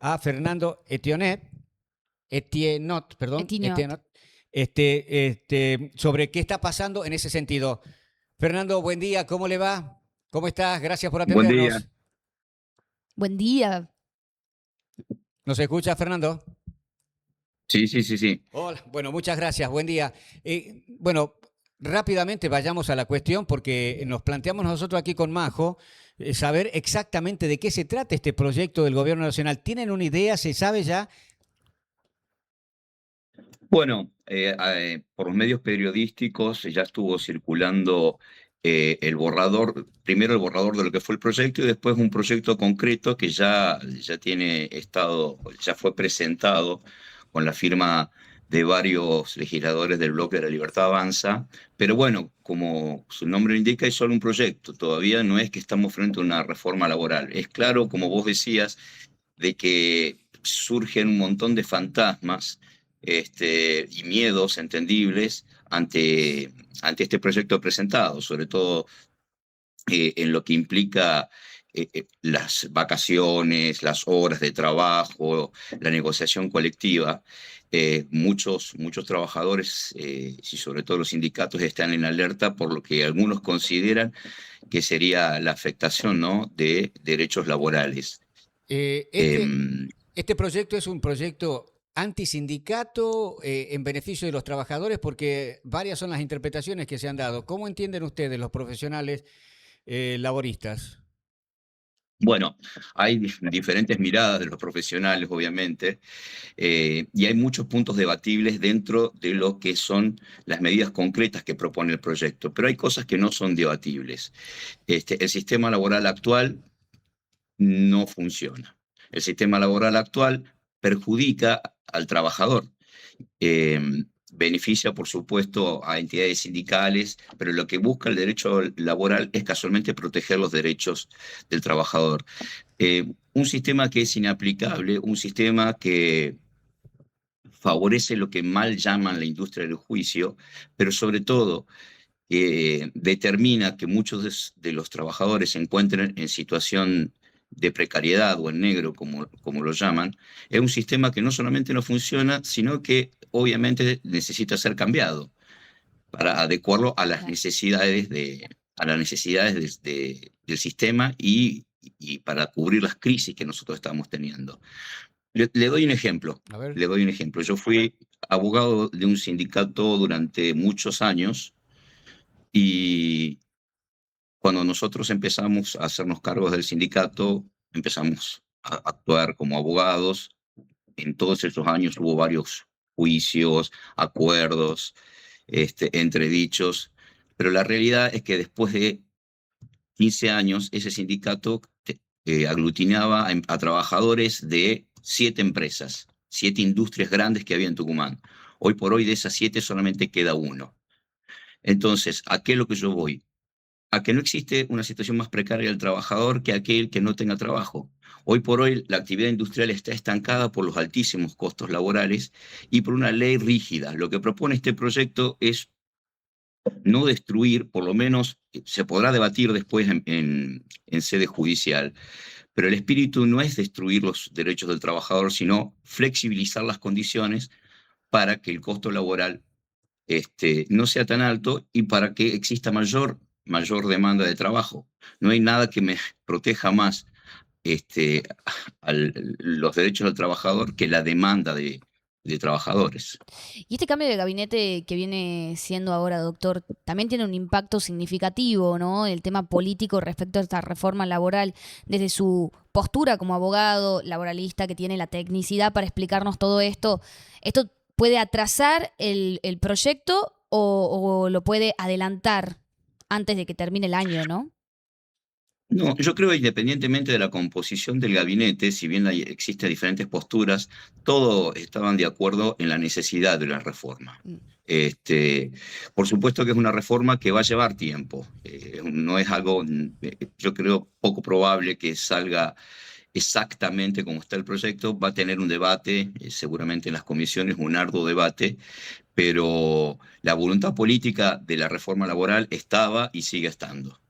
a Fernando Etienot, perdón, Etiñot. sobre qué está pasando en ese sentido. Fernando, buen día, ¿cómo le va? ¿Cómo estás? Gracias por Buen día. atendernos. Buen día. ¿Nos escucha, Fernando? Sí, sí, sí, sí. Hola, bueno, muchas gracias, buen día. Bueno, rápidamente vayamos a la cuestión porque nos planteamos nosotros aquí con Majo saber exactamente de qué se trata este proyecto del Gobierno Nacional. ¿Tienen una idea? ¿Se sabe ya? Bueno, por los medios periodísticos ya estuvo circulando el borrador, primero el borrador de lo que fue el proyecto y después un proyecto concreto que ya tiene estado, ya fue presentado con la firma de varios legisladores del Bloque de la Libertad Avanza. Pero bueno, como su nombre lo indica, es solo un proyecto. Todavía no es que estamos frente a una reforma laboral. Es claro, como vos decías, de que surgen un montón de fantasmas y miedos entendibles ante este proyecto presentado, sobre todo en lo que implica las vacaciones, las horas de trabajo, la negociación colectiva. Muchos trabajadores y sobre todo los sindicatos están en alerta por lo que algunos consideran que sería la afectación, ¿no?, de derechos laborales. Eh, este, Em, este proyecto es un proyecto antisindicato en beneficio de los trabajadores porque varias son las interpretaciones que se han dado. ¿Cómo entienden ustedes, los profesionales laboristas? Bueno, hay diferentes miradas de los profesionales, obviamente, y hay muchos puntos debatibles dentro de lo que son las medidas concretas que propone el proyecto, pero hay cosas que no son debatibles. El sistema laboral actual no funciona. El sistema laboral actual perjudica al trabajador. Eh, Beneficia, por supuesto, a entidades sindicales, pero lo que busca el derecho laboral es casualmente proteger los derechos del trabajador. Un sistema que es inaplicable, un sistema que favorece lo que mal llaman la industria del juicio, pero sobre todo determina que muchos de los trabajadores se encuentren en situación de precariedad o en negro, como lo llaman. Es un sistema que no solamente no funciona, sino que obviamente necesita ser cambiado para adecuarlo a las Claro. necesidades, del sistema y para cubrir las crisis que nosotros estamos teniendo. Le doy un ejemplo. A ver. Le doy un ejemplo. Yo fui abogado de un sindicato durante muchos años y cuando nosotros empezamos a hacernos cargos del sindicato, empezamos a actuar como abogados. En todos esos años hubo varios juicios, acuerdos, entredichos, pero la realidad es que después de 15 años, ese sindicato aglutinaba a trabajadores de 7 empresas, 7 industrias grandes que había en Tucumán. Hoy por hoy de esas 7 solamente queda uno. Entonces, ¿a qué es lo que yo voy? A que no existe una situación más precaria del trabajador que aquel que no tenga trabajo. Hoy por hoy la actividad industrial está estancada por los altísimos costos laborales y por una ley rígida. Lo que propone este proyecto es no destruir, por lo menos se podrá debatir después en sede judicial, pero el espíritu no es destruir los derechos del trabajador, sino flexibilizar las condiciones para que el costo laboral no sea tan alto y para que exista mayor demanda de trabajo. No hay nada que me proteja más este, los derechos del trabajador que la demanda de trabajadores. Y este cambio de gabinete que viene siendo ahora, doctor, también tiene un impacto significativo, ¿no? El tema político respecto a esta reforma laboral, desde su postura como abogado laboralista que tiene la tecnicidad para explicarnos todo esto. ¿Esto puede atrasar el proyecto o lo puede adelantar antes de que termine el año, ¿no? No, yo creo que independientemente de la composición del gabinete, si bien existen diferentes posturas, todos estaban de acuerdo en la necesidad de la reforma. Mm. Este, por supuesto que es una reforma que va a llevar tiempo. No es algo, yo creo, poco probable que salga exactamente como está el proyecto. Va a tener un debate, seguramente en las comisiones, un arduo debate, pero la voluntad política de la reforma laboral estaba y sigue estando.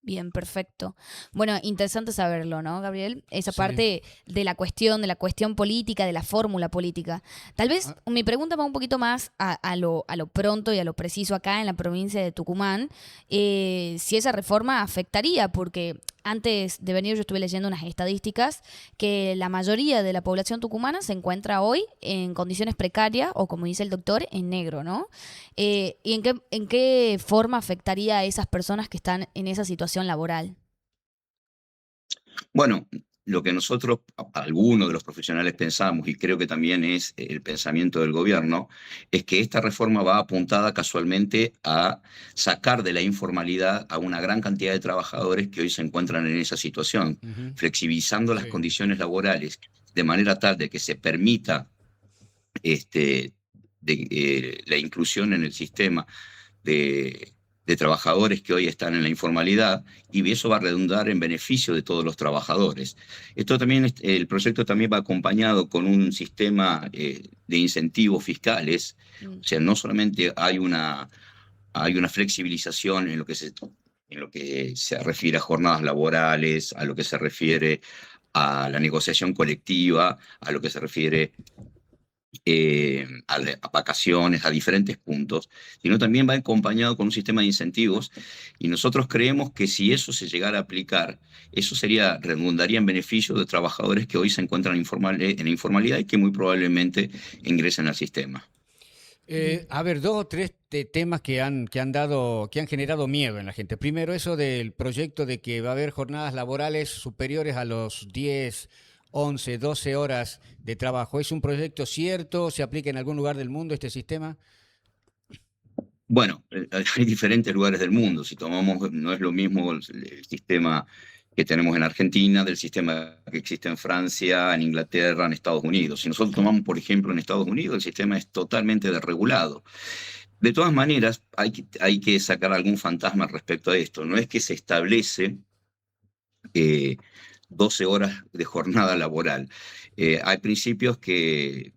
Bien, perfecto. Bueno, interesante saberlo, ¿no, Gabriel? Esa Sí. parte de la cuestión política, de la fórmula política. Tal vez Ah, mi pregunta va un poquito más a lo pronto y a lo preciso acá en la provincia de Tucumán, si esa reforma afectaría, porque antes de venir yo estuve leyendo unas estadísticas que la mayoría de la población tucumana se encuentra hoy en condiciones precarias o, como dice el doctor, en negro, ¿no? ¿Y en qué forma afectaría a esas personas que están en esa situación laboral? Bueno, lo que nosotros, algunos de los profesionales pensamos, y creo que también es el pensamiento del gobierno, es que esta reforma va apuntada casualmente a sacar de la informalidad a una gran cantidad de trabajadores que hoy se encuentran en esa situación, ujú, flexibilizando las sí. condiciones laborales de manera tal de que se permita este, la inclusión en el sistema de, de trabajadores que hoy están en la informalidad, y eso va a redundar en beneficio de todos los trabajadores. Esto también, el proyecto también va acompañado con un sistema de incentivos fiscales, Mm, o sea, no solamente hay una flexibilización en lo que se refiere a jornadas laborales, a lo que se refiere a la negociación colectiva, a lo que se refiere a vacaciones, a diferentes puntos, sino también va acompañado con un sistema de incentivos, y nosotros creemos que si eso se llegara a aplicar, eso redundaría en beneficio de trabajadores que hoy se encuentran en la informalidad y que muy probablemente ingresen al sistema. bien. A ver, dos o tres temas que han generado miedo en la gente. Primero, eso del proyecto de que va a haber jornadas laborales superiores a los 10, 11, 12 horas de trabajo. ¿Es un proyecto cierto? ¿Se aplica en algún lugar del mundo este sistema? Bueno, hay diferentes lugares del mundo. Si tomamos, no es lo mismo el sistema que tenemos en Argentina del sistema que existe en Francia, en Inglaterra, en Estados Unidos. Si nosotros tomamos, por ejemplo, en Estados Unidos, el sistema es totalmente desregulado. De todas maneras, hay que sacar algún fantasma respecto a esto. No es que se establece eh, 12 horas de jornada laboral. Hay principios que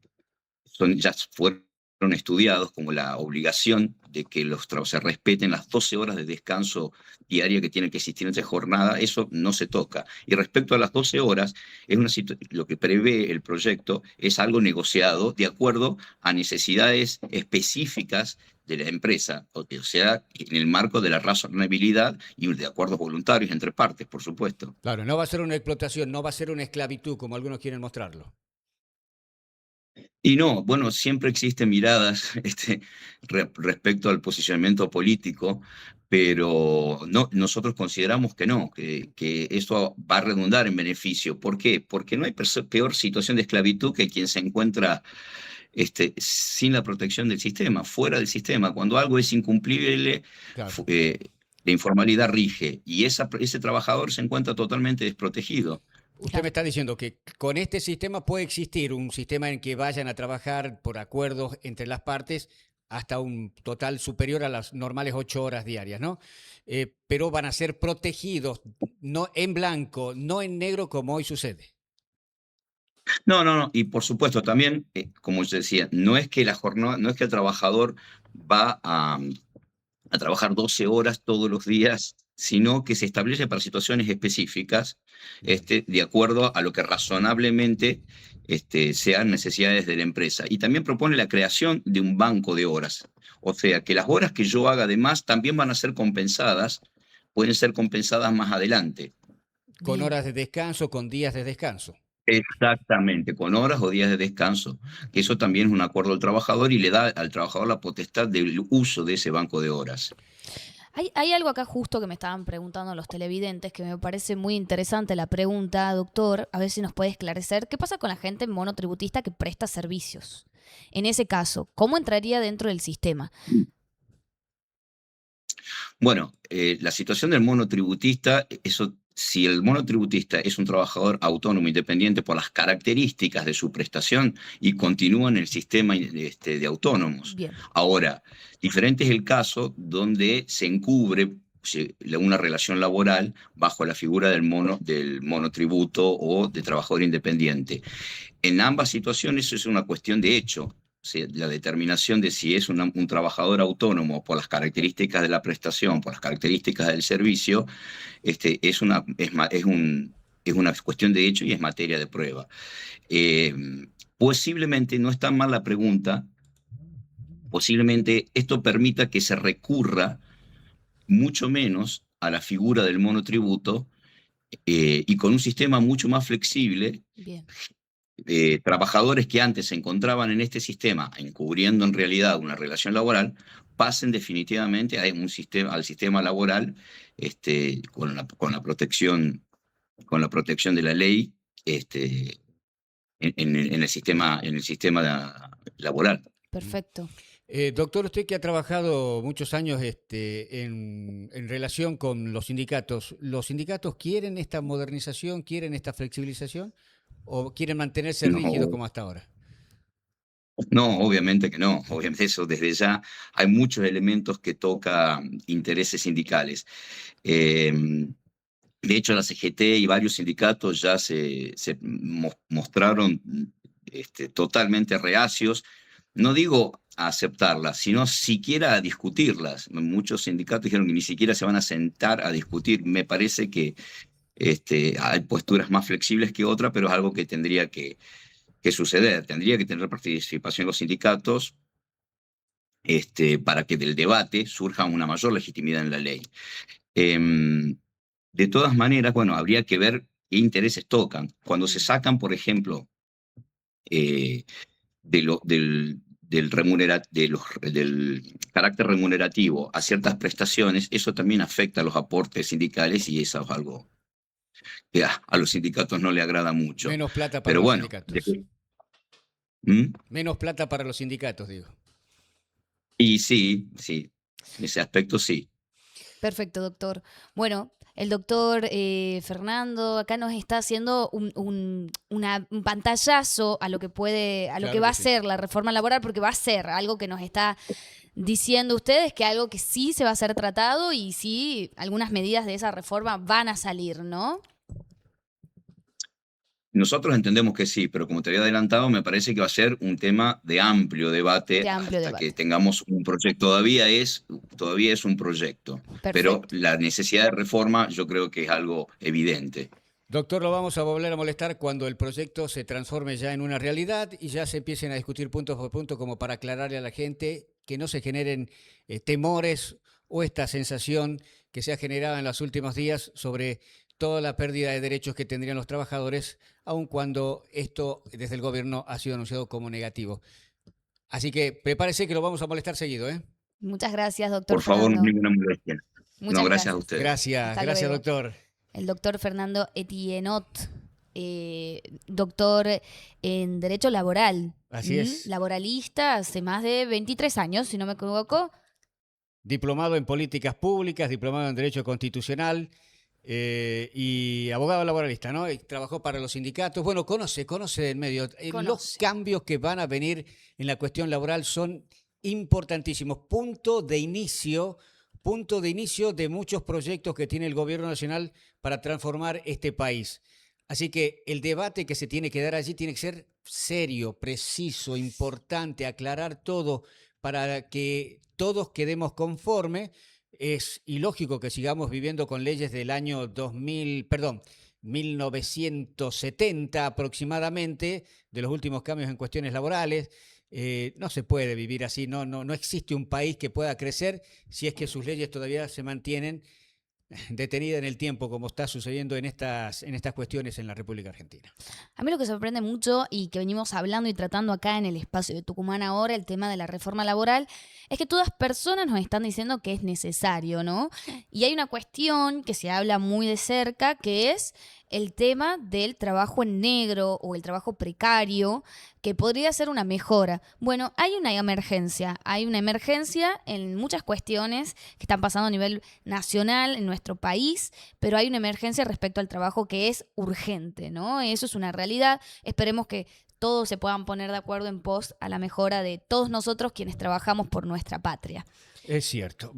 ya fueron estudiados, como la obligación de que se respeten las 12 horas de descanso diaria que tiene que existir entre jornada. Eso no se toca. Y respecto a las 12 horas, lo que prevé el proyecto es algo negociado de acuerdo a necesidades específicas de la empresa, o sea, en el marco de la razonabilidad y de acuerdos voluntarios entre partes, por supuesto. Claro, no va a ser una explotación, no va a ser una esclavitud como algunos quieren mostrarlo. Y no, bueno, siempre existen miradas respecto al posicionamiento político, pero no, nosotros consideramos que no, que esto va a redundar en beneficio. ¿Por qué? Porque no hay peor situación de esclavitud que quien se encuentra sin la protección del sistema, fuera del sistema. Cuando algo es incumplible, Claro. la informalidad rige, y ese trabajador se encuentra totalmente desprotegido. Usted me Claro. está diciendo que con este sistema puede existir un sistema en que vayan a trabajar por acuerdos entre las partes hasta un total superior a las normales 8 horas diarias, ¿no? Pero van a ser protegidos, no en blanco, no en negro como hoy sucede. No, no, no. Y por supuesto, también, como yo decía, no es que la jornada, no es que el trabajador va a trabajar 12 horas todos los días, sino que se establece para situaciones específicas, Bien. de acuerdo a lo que razonablemente sean necesidades de la empresa. Y también propone la creación de un banco de horas. O sea, que las horas que yo haga de más también van a ser compensadas, pueden ser compensadas más adelante. Con Bien. horas de descanso, con días de descanso. Exactamente, con horas o días de descanso, que eso también es un acuerdo al trabajador y le da al trabajador la potestad del uso de ese banco de horas. Hay algo acá justo que me estaban preguntando los televidentes que me parece muy interesante la pregunta, doctor, a ver si nos puede esclarecer. ¿Qué pasa con la gente monotributista que presta servicios? En ese caso, ¿cómo entraría dentro del sistema? Bueno, la situación del monotributista, eso, si el monotributista es un trabajador autónomo independiente por las características de su prestación, y continúa en el sistema de autónomos. Bien, Ahora, diferente es el caso donde se encubre una relación laboral bajo la figura del monotributo o de trabajador independiente. En ambas situaciones es una cuestión de hecho. la determinación de si es un trabajador autónomo por las características de la prestación, por las características del servicio, es una cuestión de hecho y es materia de prueba. Posiblemente, no es tan mal la pregunta, posiblemente esto permita que se recurra mucho menos a la figura del monotributo y con un sistema mucho más flexible. Bien. Trabajadores que antes se encontraban en este sistema, encubriendo en realidad una relación laboral, pasen definitivamente al sistema laboral con la protección de la ley en el sistema laboral. Perfecto. Doctor, usted que ha trabajado muchos años en relación con ¿los sindicatos quieren esta modernización, quieren esta flexibilización o quieren mantenerse rígidos No, como hasta ahora? no, obviamente que no. Obviamente eso desde ya hay muchos elementos que tocan intereses sindicales. Eh, de hecho, la CGT y varios sindicatos ya se mostraron totalmente reacios, no digo a aceptarlas, sino siquiera a discutirlas. Muchos sindicatos dijeron que ni siquiera se van a sentar a discutir. Me parece que hay posturas más flexibles que otras, pero es algo que tendría que suceder. Tendría que tener participación los sindicatos para que del debate surja una mayor legitimidad en la ley. De todas maneras, bueno, habría que ver qué intereses tocan. Cuando se sacan, por ejemplo, del carácter remunerativo a ciertas prestaciones, eso también afecta a los aportes sindicales y eso es algo que a los sindicatos no le agrada mucho. Menos plata para Pero los bueno, sindicatos. Menos plata para los sindicatos, digo. Y sí, en ese aspecto sí. Perfecto, doctor. Bueno, el doctor Fernando acá nos está haciendo un pantallazo a lo que Claro que va que a sí. ser la reforma laboral, porque va a ser algo que nos está diciendo ustedes, que algo que sí se va a ser tratado y sí algunas medidas de esa reforma van a salir, ¿no? Nosotros entendemos que sí, pero como te había adelantado, me parece que va a ser un tema de amplio debate De amplio hasta que debate. tengamos un proyecto. Todavía es un proyecto, pero Perfecto. la necesidad de reforma yo creo que es algo evidente. Doctor, lo vamos a volver a molestar cuando el proyecto se transforme ya en una realidad y ya se empiecen a discutir punto por punto como para aclararle a la gente que no se generen temores o esta sensación que se ha generado en los últimos días sobre toda la pérdida de derechos que tendrían los trabajadores, aun cuando esto desde el gobierno ha sido anunciado como negativo. Así que prepárese que lo vamos a molestar seguido, ¿eh? Muchas gracias, doctor Por favor, Fernando. ninguna molestia. No, Muchas gracias a gracias. ustedes. Gracias, Hasta gracias, luego. doctor. El doctor Fernando Etienot, doctor en Derecho Laboral. Así es. Laboralista hace más de 23 años, si no me equivoco. Diplomado en políticas públicas, diplomado en Derecho Constitucional y abogado laboralista, ¿no? Y trabajó para los sindicatos. Bueno, conoce el medio. Los Conoce. cambios que van a venir en la cuestión laboral son importantísimos. Punto de inicio de muchos proyectos que tiene el gobierno nacional para transformar este país. Así que el debate que se tiene que dar allí tiene que ser serio, preciso, importante, aclarar todo para que todos quedemos conformes. Es ilógico que sigamos viviendo con leyes del año 1970 aproximadamente, de los últimos cambios en cuestiones laborales. No se puede vivir así, no existe un país que pueda crecer si es que sus leyes todavía se mantienen detenidas en el tiempo, como está sucediendo en estas cuestiones en la República Argentina. A mí lo que sorprende mucho y que venimos hablando y tratando acá en el espacio de Tucumán ahora, el tema de la reforma laboral, es que todas personas nos están diciendo que es necesario, ¿no? Y hay una cuestión que se habla muy de cerca, que es el tema del trabajo en negro o el trabajo precario, que podría ser una mejora. Bueno, hay una emergencia en muchas cuestiones que están pasando a nivel nacional en nuestro país, pero hay una emergencia respecto al trabajo que es urgente, ¿no? Eso es una realidad. Esperemos que todos se puedan poner de acuerdo en pos a la mejora de todos nosotros quienes trabajamos por nuestra patria. Es cierto.